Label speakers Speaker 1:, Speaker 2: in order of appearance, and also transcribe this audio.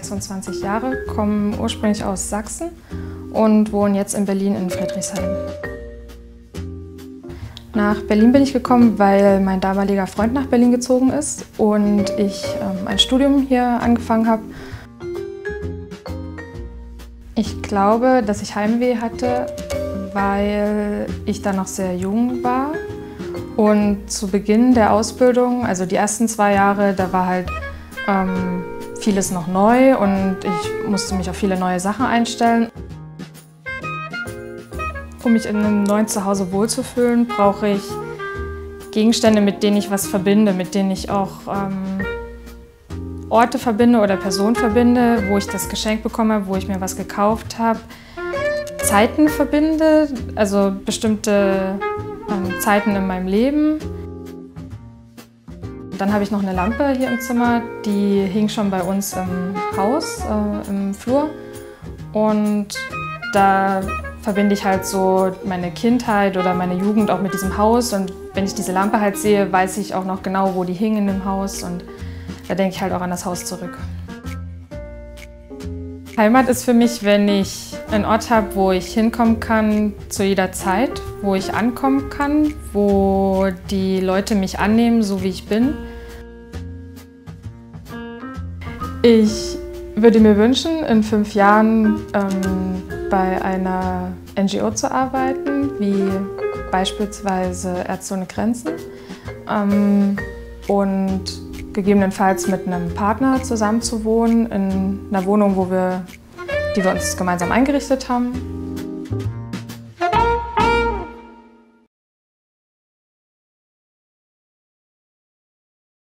Speaker 1: 26 Jahre, komme ursprünglich aus Sachsen und wohne jetzt in Berlin in Friedrichshain. Nach Berlin bin ich gekommen, weil mein damaliger Freund nach Berlin gezogen ist und ich ein Studium hier angefangen habe. Ich glaube, dass ich Heimweh hatte, weil ich da noch sehr jung war. Und zu Beginn der Ausbildung, also die ersten 2 Jahre, da war halt vieles noch neu und ich musste mich auf viele neue Sachen einstellen. Um mich in einem neuen Zuhause wohlzufühlen, brauche ich Gegenstände, mit denen ich was verbinde, mit denen ich auch Orte verbinde oder Personen verbinde, wo ich das Geschenk bekomme, wo ich mir was gekauft habe. Zeiten verbinde, also bestimmte Zeiten in meinem Leben. Dann habe ich noch eine Lampe hier im Zimmer, die hing schon bei uns im Haus, im Flur. Und da verbinde ich halt so meine Kindheit oder meine Jugend auch mit diesem Haus. Und wenn ich diese Lampe halt sehe, weiß ich auch noch genau, wo die hing in dem Haus. Und da denke ich halt auch an das Haus zurück. Heimat ist für mich, wenn ich einen Ort habe, wo ich hinkommen kann zu jeder Zeit, wo ich ankommen kann, wo die Leute mich annehmen, so wie ich bin. Ich würde mir wünschen, in 5 Jahren bei einer NGO zu arbeiten, wie beispielsweise Ärzte ohne Grenzen, und gegebenenfalls mit einem Partner zusammen zu wohnen in einer Wohnung, die wir uns gemeinsam eingerichtet haben.